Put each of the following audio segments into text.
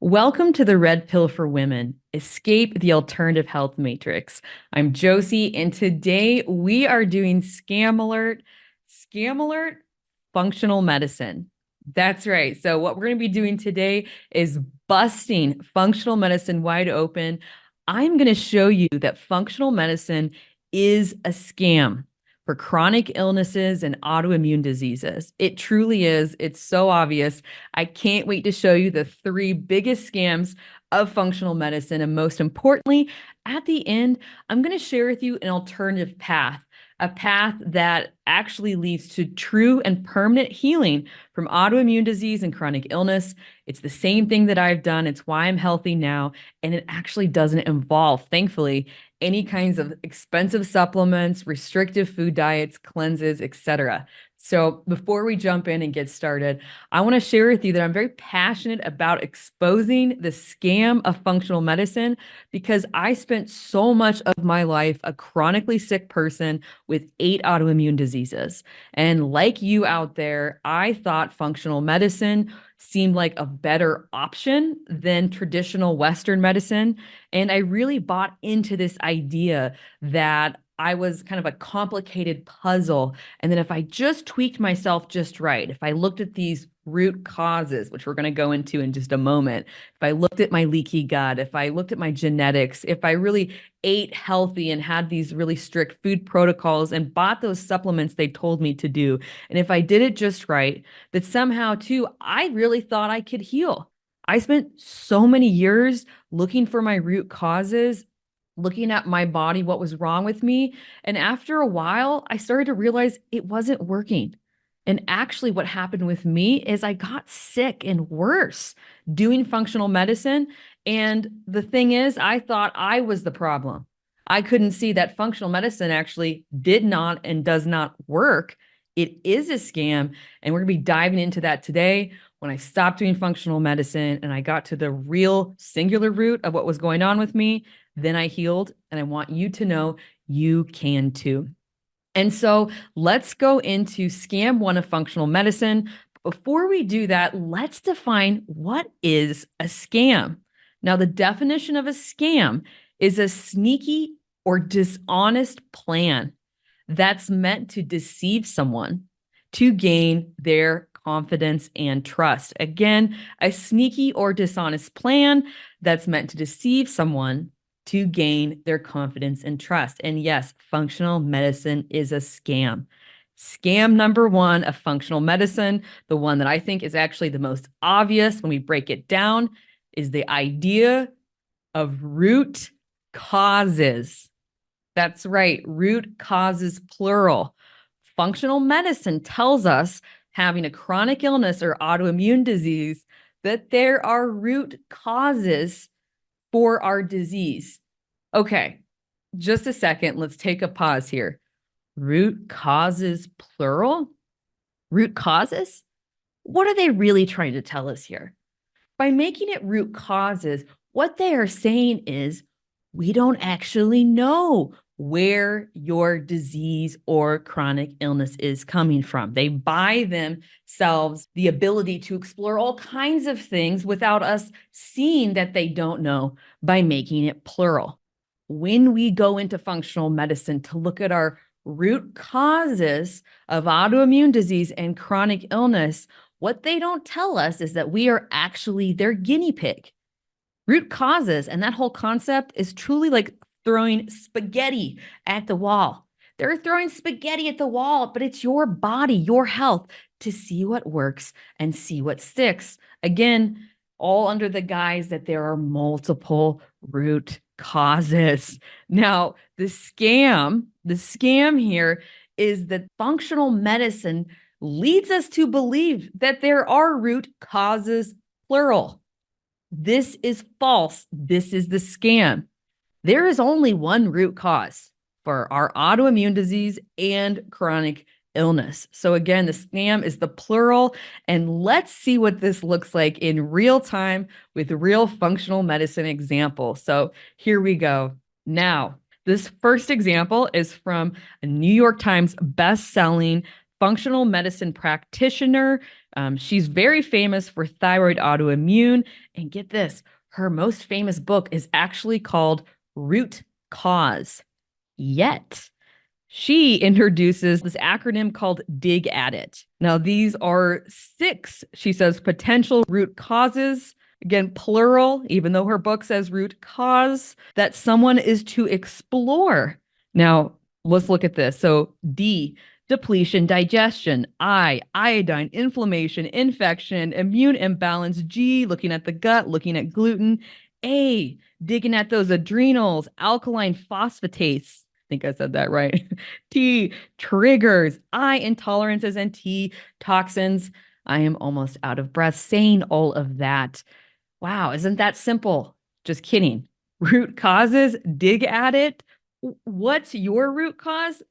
Welcome to the Red Pill for Women. Escape the alternative health matrix. I'm Josie, and today we are doing Scam Alert, functional medicine. That's right. So, what we're going to be doing today is busting functional medicine wide open. I'm going to show you that functional medicine is a scam for chronic illnesses and autoimmune diseases. It truly is. It's so obvious. I can't wait to show you the three biggest scams of functional medicine. And most importantly, at the end, I'm going to share with you an alternative path, a path that actually leads to true and permanent healing from autoimmune disease and chronic illness. It's the same thing that I've done. It's why I'm healthy now. And it actually doesn't involve, thankfully, any kinds of expensive supplements, restrictive food diets, cleanses, etc. So before we jump in and get started, I want to share with you that I'm very passionate about exposing the scam of functional medicine because I spent so much of my life a chronically sick person with 8 autoimmune diseases. And like you out there, I thought functional medicine seemed like a better option than traditional Western medicine. And I really bought into this idea that I was kind of a complicated puzzle. And then if I just tweaked myself just right, if I looked at these root causes, which we're going to go into in just a moment, if I looked at my leaky gut, if I looked at my genetics, if I really ate healthy and had these really strict food protocols and bought those supplements they told me to do, and if I did it just right, that somehow too, I really thought I could heal. I spent so many years looking for my root causes, looking at my body, what was wrong with me. And after a while, I started to realize it wasn't working. And actually, what happened with me is I got sick and worse doing functional medicine. And the thing is, I thought I was the problem. I couldn't see that functional medicine actually did not and does not work. It is a scam. And we're going to be diving into that today when I stopped doing functional medicine and I got to the real singular root of what was going on with me. Then I healed, and I want you to know you can too. And so let's go into scam one of functional medicine. Before we do that, let's define what is a scam. Now, the definition of a scam is a sneaky or dishonest plan that's meant to deceive someone to gain their confidence and trust. Again, a sneaky or dishonest plan that's meant to deceive someone to gain their confidence and trust. And yes, functional medicine is a scam. Scam number one of functional medicine, the one that I think is actually the most obvious when we break it down, is the idea of root causes. That's right, root causes plural. Functional medicine tells us having a chronic illness or autoimmune disease that there are root causes for our disease. Okay, just a second. Let's take a pause here. Root causes plural? Root causes? What are they really trying to tell us here? By making it root causes, what they are saying is we don't actually know where your disease or chronic illness is coming from. They buy themselves the ability to explore all kinds of things without us seeing that they don't know by making it plural. When we go into functional medicine to look at our root causes of autoimmune disease and chronic illness, what they don't tell us is that we are actually their guinea pig. Root causes and that whole concept is truly like throwing spaghetti at the wall. They're throwing spaghetti at the wall, but it's your body, your health to see what works and see what sticks. Again, all under the guise that there are multiple root causes. Now, the scam here is that functional medicine leads us to believe that there are root causes, plural. This is false. This is the scam. There is only one root cause for our autoimmune disease and chronic illness. So again, the scam is the plural. And let's see what this looks like in real time with real functional medicine example. So here we go. Now, this first example is from a New York Times best-selling functional medicine practitioner She's very famous for thyroid autoimmune. And get this, her most famous book is actually called Root Cause. Yet, she introduces this acronym called Dig at It. Now, these are six, she says, potential root causes, again, plural, even though her book says root cause, that someone is to explore. Now, let's look at this. So, D, depletion, digestion. I, iodine, inflammation, infection, immune imbalance. G, looking at the gut, looking at gluten. A, digging at those adrenals, alkaline phosphatase. I think I said that right. T, triggers, I, intolerances, and T, toxins. I am almost out of breath saying all of that. Wow, isn't that simple? Just kidding. Root causes, dig at it. What's your root cause?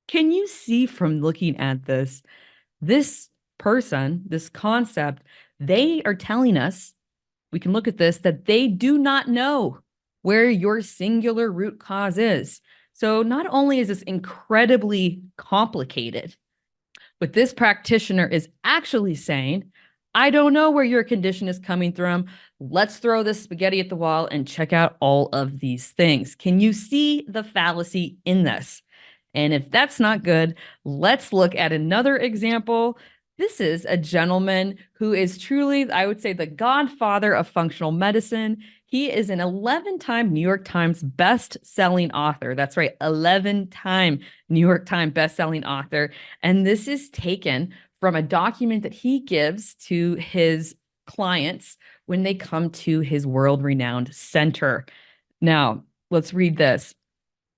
Can you see from looking at this, this person, this concept, they are telling us, we can look at this, that they do not know where your singular root cause is. So not only is this incredibly complicated, but this practitioner is actually saying, I don't know where your condition is coming from. Let's throw this spaghetti at the wall and check out all of these things. Can you see the fallacy in this? And if that's not good, let's look at another example. This is a gentleman who is truly, I would say, the godfather of functional medicine. He is an 11-time New York Times best-selling author. That's right, 11-time New York Times best-selling author. And this is taken from a document that he gives to his clients when they come to his world-renowned center. Now, let's read this.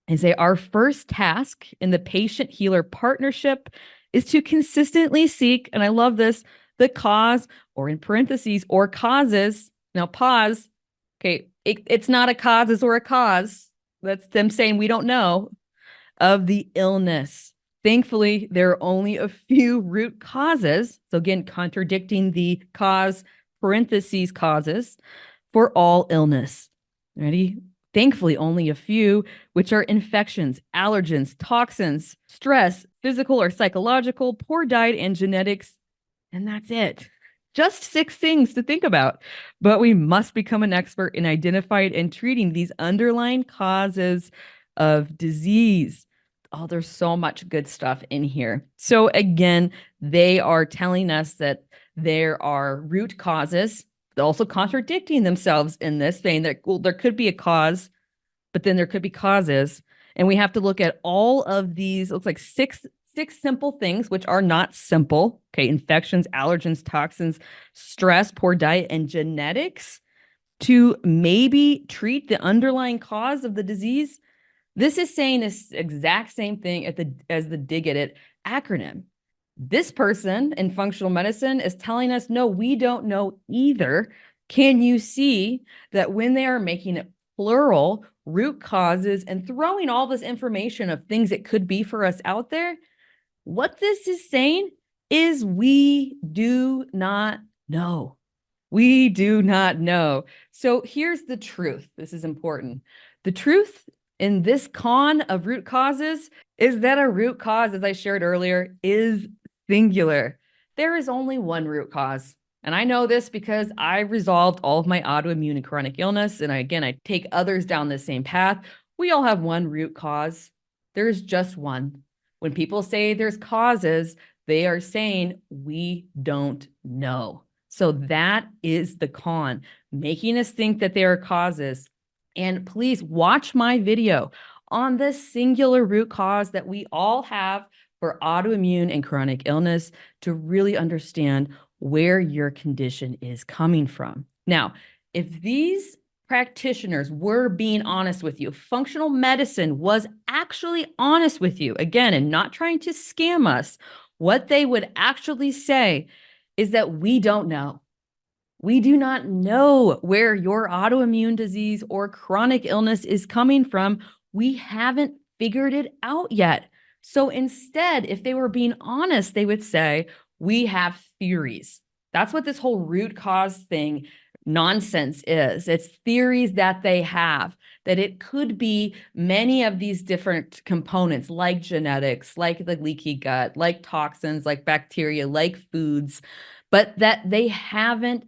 And say, our first task in the patient-healer partnership is to consistently seek, and I love this, the cause, or in parentheses, or causes. Now, pause. Okay, it's not a causes or a cause. That's them saying we don't know, of the illness. Thankfully, there are only a few root causes. So again, contradicting the cause, parentheses, causes for all illness. Ready? Thankfully, only a few, which are infections, allergens, toxins, stress, physical or psychological, poor diet, and genetics. And that's it. Just 6 things to think about. But we must become an expert in identifying and treating these underlying causes of disease. Oh, there's so much good stuff in here. So again, they are telling us that there are root causes, also contradicting themselves in this, saying that, well, there could be a cause, but then there could be causes. And we have to look at all of these, it looks like six simple things, which are not simple. Okay, infections, allergens, toxins, stress, poor diet, and genetics, to maybe treat the underlying cause of the disease. This is saying this exact same thing as the Dig at It acronym. This person in functional medicine is telling us, no, we don't know either. Can you see that when they are making it plural, root causes, and throwing all this information of things it could be for us out there, what this is saying is we do not know. We do not know. So here's the truth. This is important. The truth in this con of root causes is that a root cause, as I shared earlier, is singular. There is only one root cause. And I know this because I resolved all of my autoimmune and chronic illness. And I take others down the same path. We all have one root cause. There is just one. When people say there's causes, they are saying we don't know. So that is the con, making us think that there are causes. And please watch my video on the singular root cause that we all have for autoimmune and chronic illness to really understand where your condition is coming from. Now, if these practitioners were being honest with you, functional medicine was actually honest with you, again, and not trying to scam us, what they would actually say is that we don't know. We do not know where your autoimmune disease or chronic illness is coming from. We haven't figured it out yet. So instead, if they were being honest, they would say, we have theories. That's what this whole root cause thing nonsense is. It's theories that they have, that it could be many of these different components, like genetics, like the leaky gut, like toxins, like bacteria, like foods. but that they haven't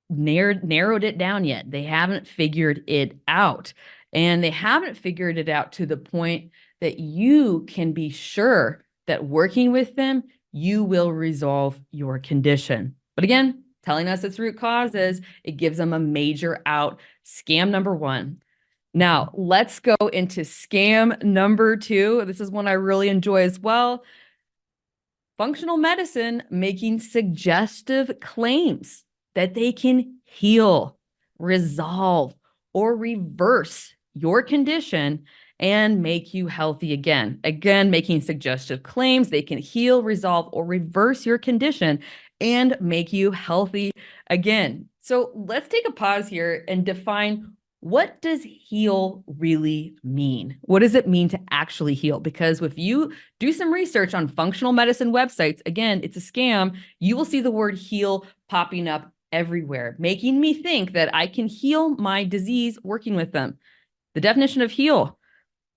narrowed it down yet. They haven't figured it out. And they haven't figured it out to the point that you can be sure that working with them, you will resolve your condition. But again, telling us its root causes, it gives them a major out. Scam number one. Now, let's go into scam number two. This is one I really enjoy as well. Functional medicine making suggestive claims that they can heal, resolve, or reverse your condition and make you healthy again. Again, making suggestive claims they can heal, resolve, or reverse your condition and make you healthy again. So let's take a pause here and define, what does heal really mean? What does it mean to actually heal? Because if you do some research on functional medicine websites, again, it's a scam, you will see the word heal popping up everywhere, making me think that I can heal my disease working with them. The definition of heal: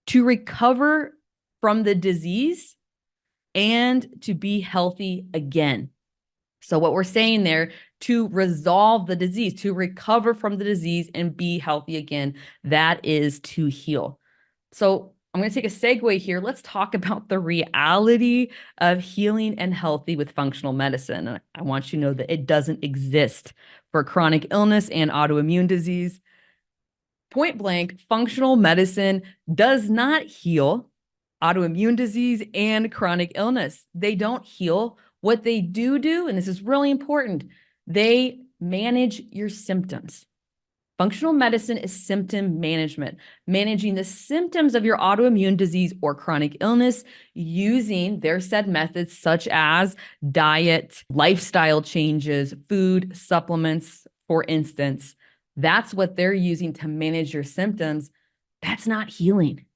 to recover from the disease and to be healthy again. So what we're saying there, to resolve the disease, to recover from the disease and be healthy again, that is to heal. So I'm going to take a segue here. Let's talk about the reality of healing and healthy with functional medicine. I want you to know that it doesn't exist for chronic illness and autoimmune disease. Point blank, functional medicine does not heal autoimmune disease and chronic illness. They don't heal. What they do, and this is really important, they manage your symptoms. Functional medicine is symptom management, managing the symptoms of your autoimmune disease or chronic illness using their said methods such as diet, lifestyle changes, food, supplements, for instance. That's what they're using to manage your symptoms. That's not healing.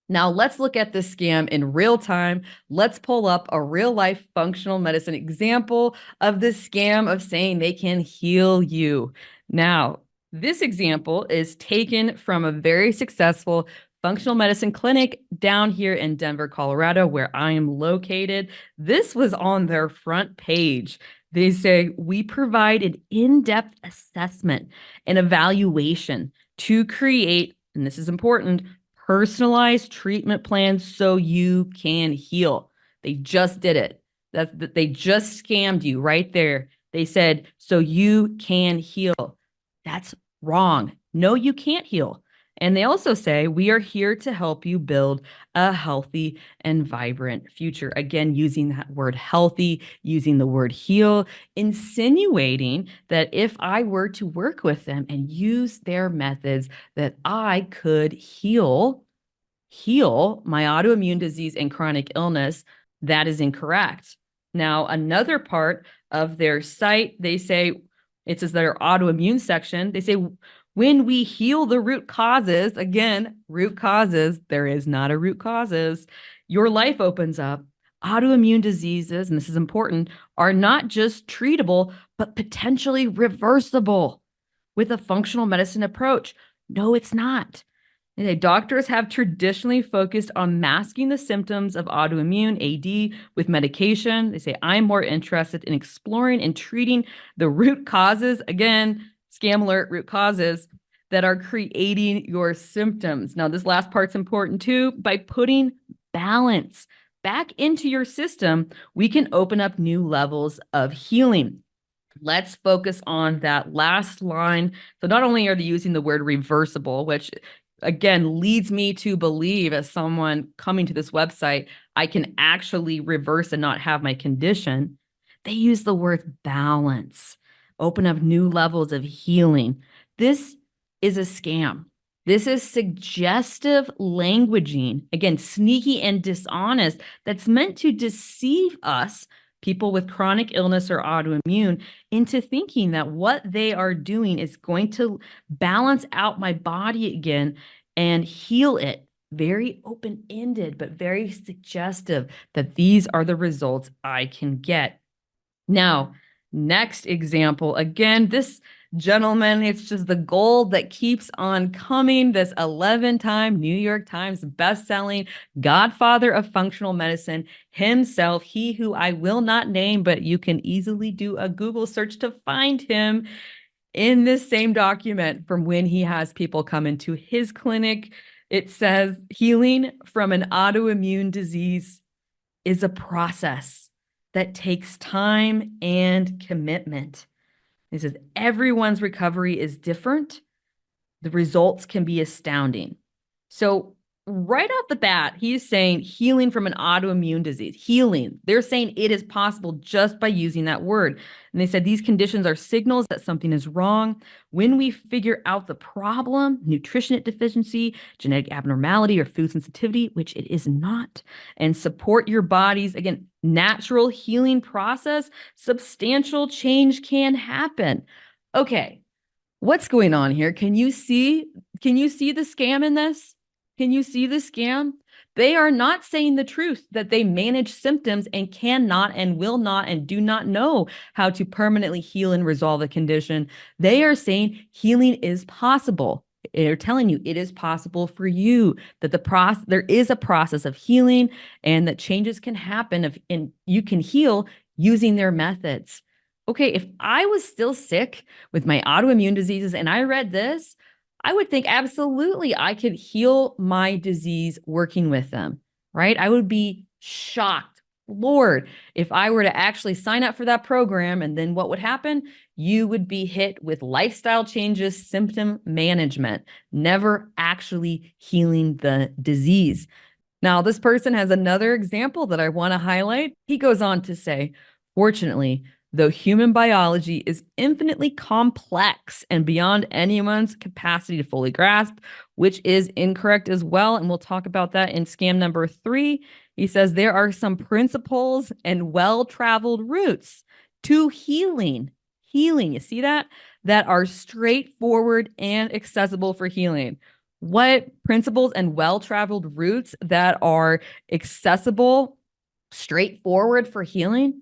Now let's look at this scam in real time. Let's pull up a real life functional medicine example of this scam of saying they can heal you. Now, this example is taken from a very successful functional medicine clinic down here in Denver, Colorado, where I am located. This was on their front page. They say, we provide an in-depth assessment and evaluation to create, and this is important, personalized treatment plans so you can heal. They just did it. They just scammed you right there. They said, so you can heal. That's wrong. No, you can't heal. And they also say, we are here to help you build a healthy and vibrant future. Again, using that word healthy, using the word heal, insinuating that if I were to work with them and use their methods, that I could heal my autoimmune disease and chronic illness. That is incorrect. Now, another part of their site, they say, it says their autoimmune section, they say, when we heal the root causes, again, root causes, there is not a root causes, your life opens up. Autoimmune diseases, and this is important, are not just treatable, but potentially reversible with a functional medicine approach. No, it's not. Doctors have traditionally focused on masking the symptoms of autoimmune AD with medication. They say, I'm more interested in exploring and treating the root causes, again, scam alert, root causes that are creating your symptoms. Now, this last part's important too. By putting balance back into your system, we can open up new levels of healing. Let's focus on that last line. So not only are they using the word reversible, which again leads me to believe, as someone coming to this website, I can actually reverse and not have my condition. They use the word balance, open up new levels of healing. This is a scam. This is suggestive languaging, again, sneaky and dishonest, that's meant to deceive us, people with chronic illness or autoimmune, into thinking that what they are doing is going to balance out my body again and heal it. Very open-ended, but very suggestive that these are the results I can get. Now, next example, again, this Gentlemen, it's just the gold that keeps on coming. This 11-time New York Times bestselling godfather of functional medicine himself, he who I will not name, but you can easily do a Google search to find him in this same document from when he has people come into his clinic. It says healing from an autoimmune disease is a process that takes time and commitment. He says everyone's recovery is different. The results can be astounding. So, right off the bat, he's saying healing from an autoimmune disease, healing. They're saying it is possible just by using that word. And they said these conditions are signals that something is wrong. When we figure out the problem, nutrition deficiency, genetic abnormality, or food sensitivity, which it is not, and support your body's, again, natural healing process, substantial change can happen. Okay, what's going on here? Can you see the scam in this? Can you see the scam? They are not saying the truth that they manage symptoms and cannot and will not and do not know how to permanently heal and resolve a condition. They are saying healing is possible. They're telling you it is possible for you, that there is a process of healing and that changes can happen and you can heal using their methods. Okay, if I was still sick with my autoimmune diseases and I read this, I would think absolutely I could heal my disease working with them, right? I would be shocked, Lord, if I were to actually sign up for that program. And then what would happen? You would be hit with lifestyle changes, symptom management, never actually healing the disease. Now, this person has another example that I want to highlight. He goes on to say, fortunately, though human biology is infinitely complex and beyond anyone's capacity to fully grasp, which is incorrect as well. And we'll talk about that in scam number 3. He says there are some principles and well-traveled routes to healing. Healing, you see that? That are straightforward and accessible for healing. What principles and well-traveled routes that are accessible, straightforward for healing?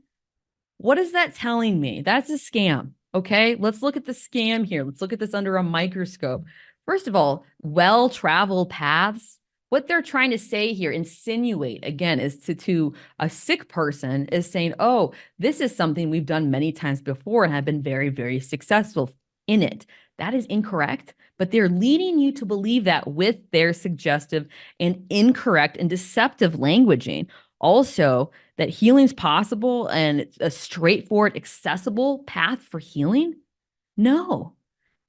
What is that telling me? That's a scam. Okay, let's look at the scam here. Let's look at this under a microscope. First of all, well-traveled paths. What they're trying to say here, insinuate again, is to a sick person is saying, oh, this is something we've done many times before and have been very, very successful in it. That is incorrect, but they're leading you to believe that with their suggestive and incorrect and deceptive languaging. Also, that healing's possible and it's a straightforward, accessible path for healing? No,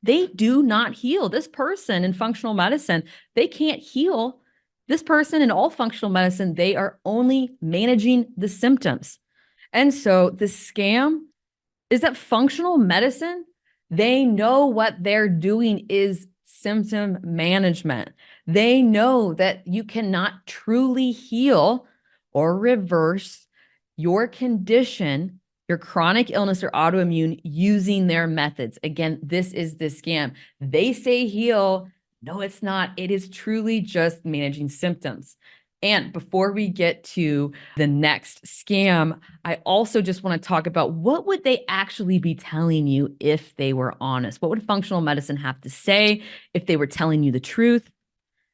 they do not heal. This person in functional medicine, they can't heal. This person in all functional medicine, they are only managing the symptoms. And so the scam is that functional medicine, they know what they're doing is symptom management. They know that you cannot truly heal or reverse your condition, your chronic illness or autoimmune, using their methods. Again, this is the scam. They say heal. No, it's not. It is truly just managing symptoms. And before we get to the next scam, I also just want to talk about what would they actually be telling you if they were honest? What would functional medicine have to say if they were telling you the truth?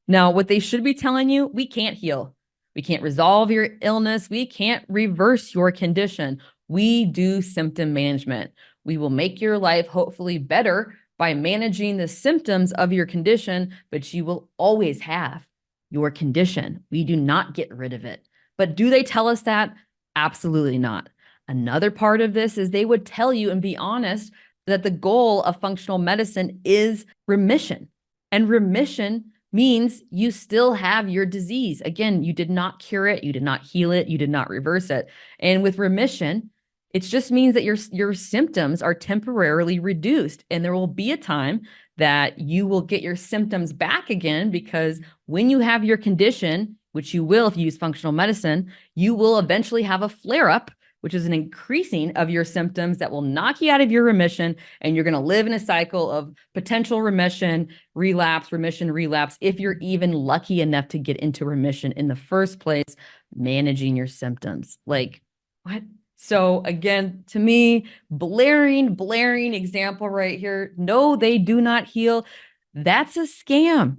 Now, what they should be telling you, we can't heal. We can't resolve your illness. We can't reverse your condition. We do symptom management. We will make your life hopefully better by managing the symptoms of your condition, but you will always have your condition. We do not get rid of it. But do they tell us that? Absolutely not. Another part of this is they would tell you and be honest that the goal of functional medicine is remission. And remission means you still have your disease. Again, you did not cure it, you did not heal it, you did not reverse it. And with remission, it just means that your symptoms are temporarily reduced. And there will be a time that you will get your symptoms back again, because when you have your condition, which you will if you use functional medicine, you will eventually have a flare-up, which is an increasing of your symptoms that will knock you out of your remission. And you're going to live in a cycle of potential remission, relapse, remission, relapse, if you're even lucky enough to get into remission in the first place, managing your symptoms. Like, what? So again, to me, blaring example right here. No, they do not heal. That's a scam.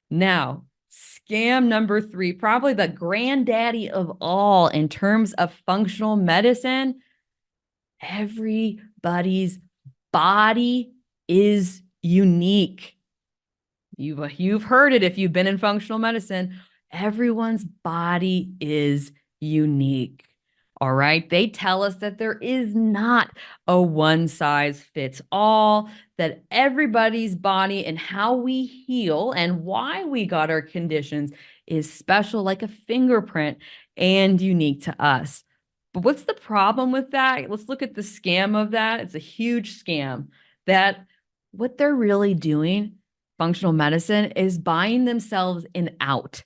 Now, scam number 3, probably the granddaddy of all in terms of functional medicine. Everybody's body is unique. You've heard it if you've been in functional medicine. Everyone's body is unique. All right. They tell us that there is not a one size fits all, that everybody's body and how we heal and why we got our conditions is special, like a fingerprint, and unique to us. But what's the problem with that? Let's look at the scam of that. It's a huge scam that what they're really doing, functional medicine, is buying themselves an out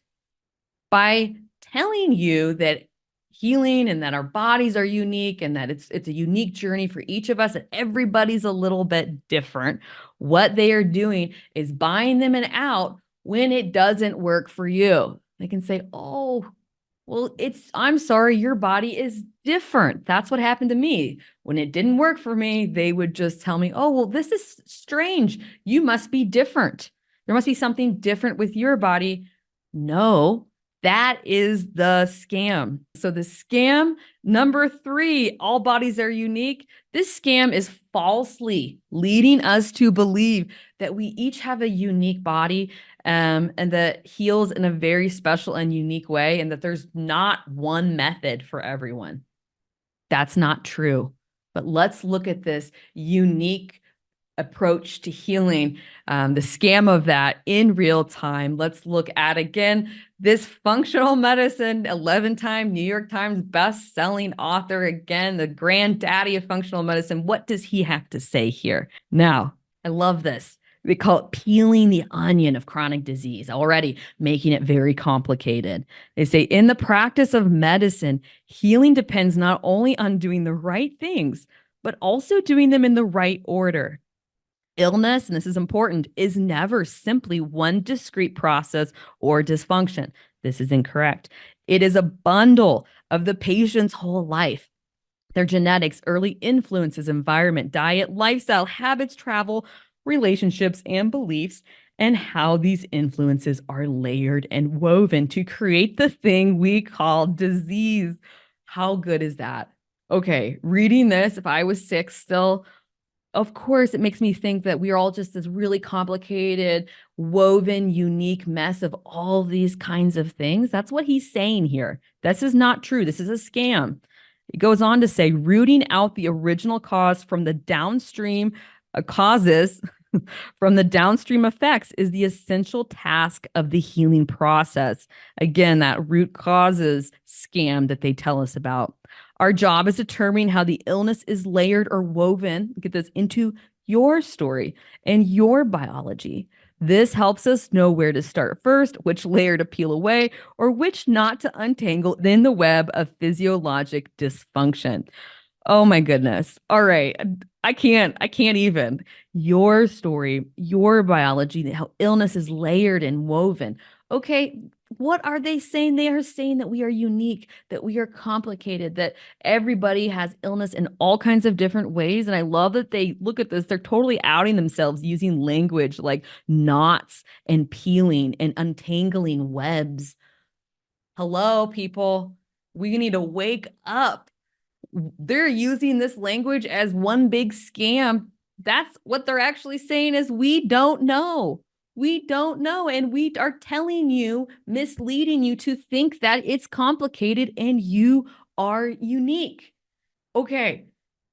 by telling you that healing and that our bodies are unique and that it's a unique journey for each of us and everybody's a little bit different. What they are doing is buying them an out when it doesn't work for you. They can say, "Oh, well, I'm sorry, your body is different." That's what happened to me. When it didn't work for me, they would just tell me, "Oh, well, this is strange. You must be different. There must be something different with your body." No, that is the scam. So the scam number 3, all bodies are unique. This scam is falsely leading us to believe that we each have a unique body, and that heals in a very special and unique way, and that there's not one method for everyone. That's not true. But let's look at this unique approach to healing, the scam of that in real time. Let's look at, again, this functional medicine, 11-time New York Times best-selling author, again, the granddaddy of functional medicine. What does he have to say here? Now, I love this. They call it peeling the onion of chronic disease, already making it very complicated. They say, in the practice of medicine, healing depends not only on doing the right things, but also doing them in the right order. Illness, and this is important, is never simply one discrete process or dysfunction. This is incorrect. It is a bundle of the patient's whole life. Their genetics, early influences, environment, diet, lifestyle, habits, travel, relationships, and beliefs, and how these influences are layered and woven to create the thing we call disease. How good is that? Okay, reading this, if I was sick still, of course, it makes me think that we are all just this really complicated, woven, unique mess of all these kinds of things. That's what he's saying here. This is not true. This is a scam. It goes on to say, rooting out the original cause from the downstream causes from the downstream effects is the essential task of the healing process. Again, that root causes scam that they tell us about. Our job is determining how the illness is layered or woven, get this, into your story and your biology. This helps us know where to start first, which layer to peel away, or which not to untangle in the web of physiologic dysfunction. Oh my goodness. All right. I can't even. Your story, your biology, how illness is layered and woven. Okay, what are they saying? They are saying that we are unique, that we are complicated, that everybody has illness in all kinds of different ways. And I love that they look at this, they're totally outing themselves using language like knots and peeling and untangling webs. Hello, people. We need to wake up. They're using this language as one big scam. That's what they're actually saying is we don't know. We don't know. And we are telling you, misleading you to think that it's complicated and you are unique. Okay,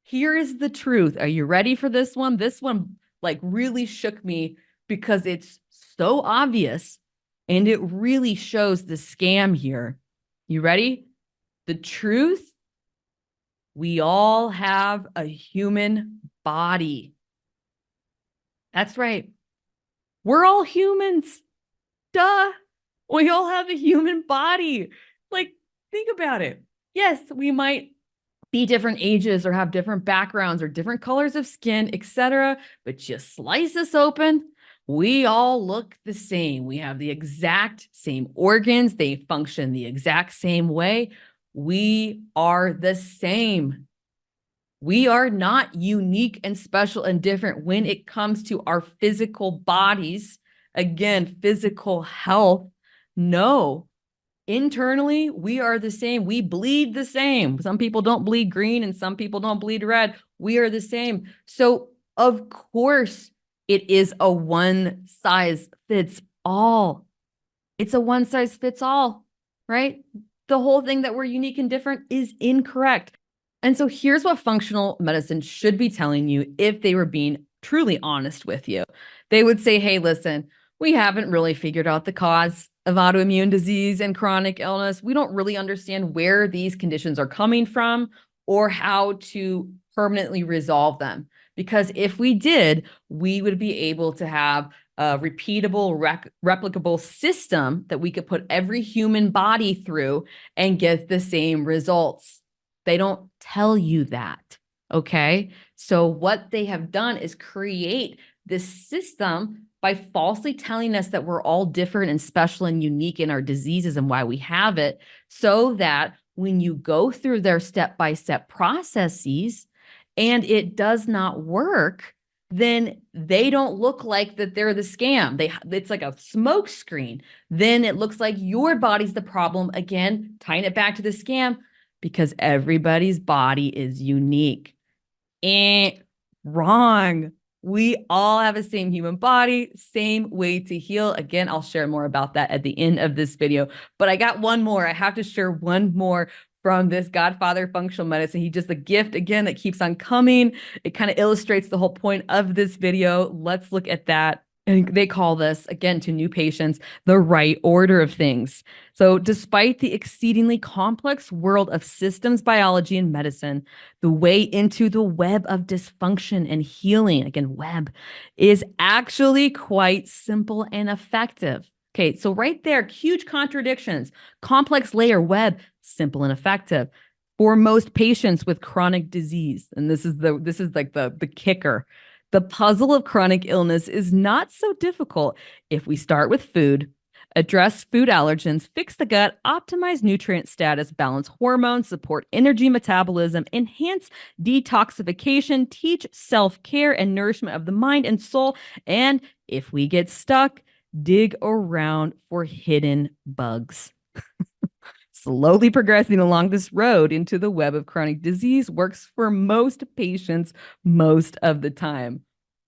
here is the truth. Are you ready for this one? This one like really shook me because it's so obvious and it really shows the scam here. You ready? The truth, we all have a human body. That's right. We're all humans. Duh. We all have a human body. Like, think about it. Yes, we might be different ages or have different backgrounds or different colors of skin, etc. But you slice us open, we all look the same. We have the exact same organs. They function the exact same way. We are the same. We are not unique and special and different when it comes to our physical bodies. Again, physical health. No, internally, we are the same. We bleed the same. Some people don't bleed green and some people don't bleed red. We are the same. So, of course, it is a one size fits all. It's a one size fits all, right? The whole thing that we're unique and different is incorrect. And so here's what functional medicine should be telling you if they were being truly honest with you. They would say, hey, listen, we haven't really figured out the cause of autoimmune disease and chronic illness. We don't really understand where these conditions are coming from or how to permanently resolve them. Because if we did, we would be able to have a repeatable, replicable system that we could put every human body through and get the same results. They don't tell you that. Okay. So, what they have done is create this system by falsely telling us that we're all different and special and unique in our diseases and why we have it, so that when you go through their step by step processes and it does not work, then they don't look like that they're the scam. It's like a smoke screen. Then it looks like your body's the problem. Again, tying it back to the scam, because everybody's body is unique. Wrong. We all have the same human body, same way to heal. Again, I'll share more about that at the end of this video. But I got one more. I have to share one more from this Godfather functional medicine. He just a gift again that keeps on coming. It kind of illustrates the whole point of this video. Let's look at that. And they call this, again, to new patients, the right order of things. So, despite the exceedingly complex world of systems biology and medicine, the way into the web of dysfunction and healing, again, web, is actually quite simple and effective. Okay, so right there, huge contradictions. Complex layer, web, simple and effective. For most patients with chronic disease, and this is like the kicker. The puzzle of chronic illness is not so difficult if we start with food, address food allergens, fix the gut, optimize nutrient status, balance hormones, support energy metabolism, enhance detoxification, teach self-care and nourishment of the mind and soul, and if we get stuck, dig around for hidden bugs. Slowly progressing along this road into the web of chronic disease works for most patients most of the time.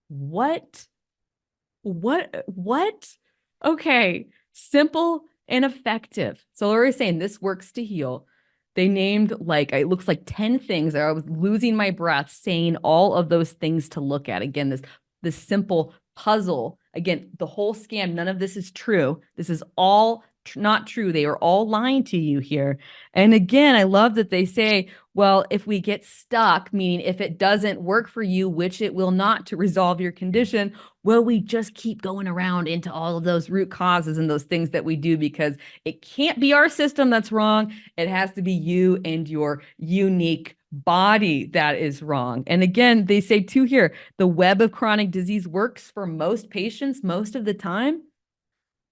What? What? Okay. Simple and effective. So we're saying this works to heal. They named like, it looks like 10 things. I was losing my breath saying all of those things to look at. Again, this simple puzzle. Again, the whole scam, none of this is true. This is all not true. They are all lying to you here. And again, I love that they say, well, if we get stuck, meaning if it doesn't work for you, which it will not to resolve your condition, will we just keep going around into all of those root causes and those things that we do, because it can't be our system that's wrong. It has to be you and your unique body that is wrong. And again, they say too here, the web of chronic disease works for most patients most of the time.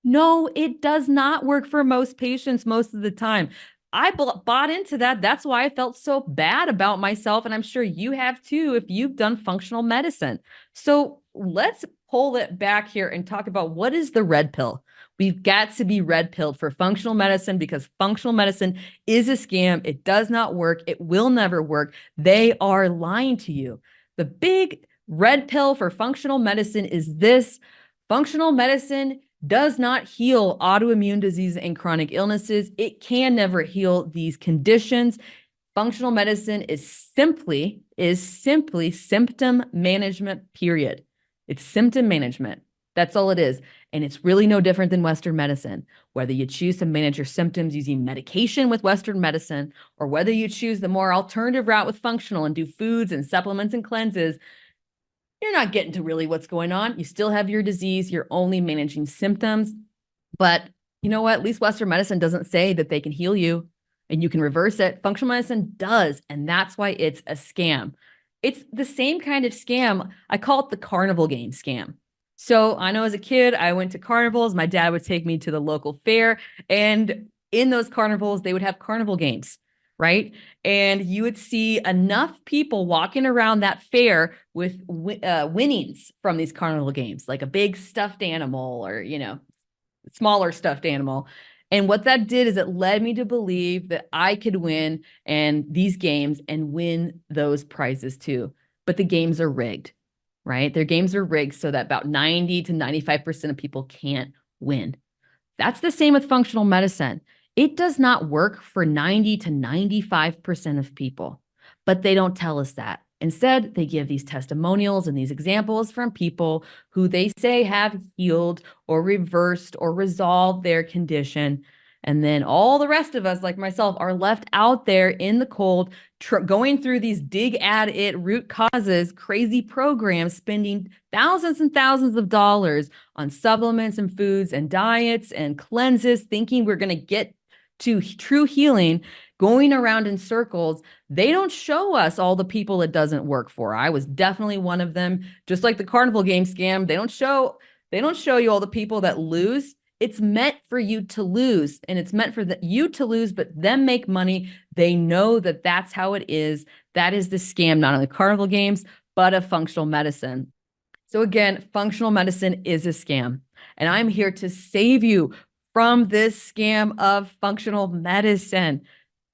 No, it does not work for most patients most of the time. I bought into that. That's why I felt so bad about myself. And I'm sure you have too if you've done functional medicine. So let's pull it back here and talk about what is the red pill. We've got to be red pilled for functional medicine because functional medicine is a scam. It does not work. It will never work. They are lying to you. The big red pill for functional medicine is this: functional medicine does not heal autoimmune disease and chronic illnesses. It can never heal these conditions. Functional medicine is simply symptom management, period. It's symptom management. That's all it is. And it's really no different than Western medicine. Whether you choose to manage your symptoms using medication with Western medicine, or whether you choose the more alternative route with functional and do foods and supplements and cleanses, you're not getting to really what's going on. You still have your disease. You're only managing symptoms. But you know what? At least Western medicine doesn't say that they can heal you and you can reverse it. Functional medicine does. And that's why it's a scam. It's the same kind of scam. I call it the carnival game scam. So I know as a kid, I went to carnivals. My dad would take me to the local fair. And in those carnivals, they would have carnival games. right? And you would see enough people walking around that fair with winnings from these carnival games, like a big stuffed animal or, smaller stuffed animal. And what that did is it led me to believe that I could win and these games and win those prizes too. But the games are rigged, right? Their games are rigged so that about 90 to 95% of people can't win. That's the same with functional medicine. It does not work for 90 to 95% of people, but they don't tell us that. Instead, they give these testimonials and these examples from people who they say have healed or reversed or resolved their condition. And then all the rest of us, like myself, are left out there in the cold, going through these dig at it root causes, crazy programs, spending thousands and thousands of dollars on supplements and foods and diets and cleanses, thinking we're going to get to true healing, going around in circles. They don't show us all the people it doesn't work for. I was definitely one of them. Just like the carnival game scam, they don't show you all the people that lose. It's meant for you to lose, and it's meant for you to lose, but them make money. They know that that's how it is. That is the scam, not only carnival games, but of functional medicine. So again, functional medicine is a scam, and I'm here to save you from this scam of functional medicine.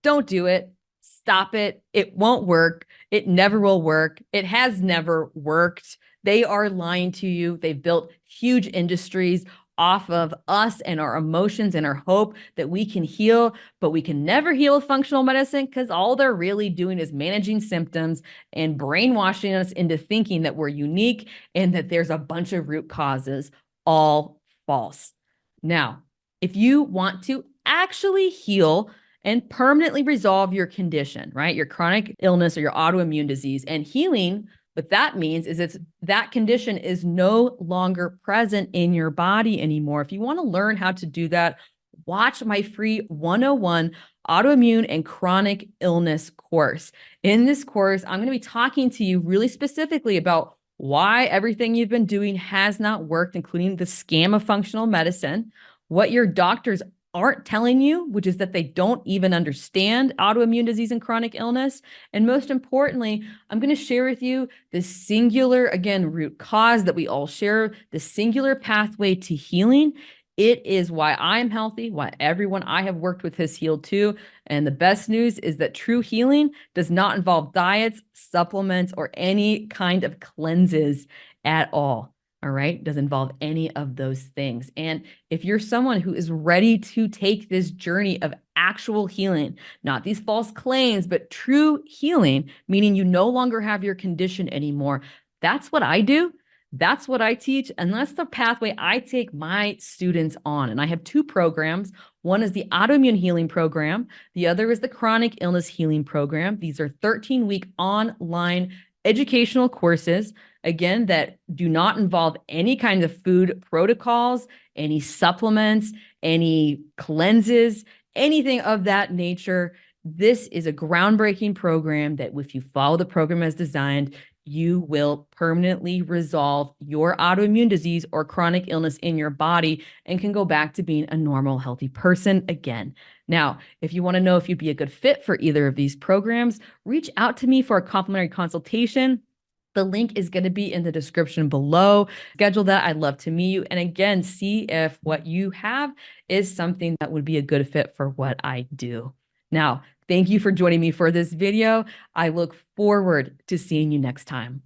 Don't do it. Stop it. It won't work. It never will work. It has never worked. They are lying to you. They've built huge industries off of us and our emotions and our hope that we can heal, but we can never heal with functional medicine because all they're really doing is managing symptoms and brainwashing us into thinking that we're unique and that there's a bunch of root causes, all false. Now, if you want to actually heal and permanently resolve your condition, right? Your chronic illness or your autoimmune disease, and healing, what that means is that condition is no longer present in your body anymore. If you want to learn how to do that, watch my free 101 autoimmune and chronic illness course. In this course, I'm going to be talking to you really specifically about why everything you've been doing has not worked, including the scam of functional medicine, what your doctors aren't telling you, which is that they don't even understand autoimmune disease and chronic illness. And most importantly, I'm going to share with you the singular, again, root cause that we all share, the singular pathway to healing. It is why I'm healthy, why everyone I have worked with has healed too. And the best news is that true healing does not involve diets, supplements, or any kind of cleanses at all. All right. Doesn't involve any of those things. And if you're someone who is ready to take this journey of actual healing, not these false claims, but true healing, meaning you no longer have your condition anymore, that's what I do. That's what I teach. And that's the pathway I take my students on. And I have two programs. One is the autoimmune healing program. The other is the chronic illness healing program. These are 13-week online educational courses, again, that do not involve any kind of food protocols, any supplements, any cleanses, anything of that nature. This is a groundbreaking program that if you follow the program as designed, you will permanently resolve your autoimmune disease or chronic illness in your body and can go back to being a normal, healthy person again. Now, if you want to know if you'd be a good fit for either of these programs, reach out to me for a complimentary consultation. The link is going to be in the description below. Schedule that. I'd love to meet you. And again, see if what you have is something that would be a good fit for what I do. Now, thank you for joining me for this video. I look forward to seeing you next time.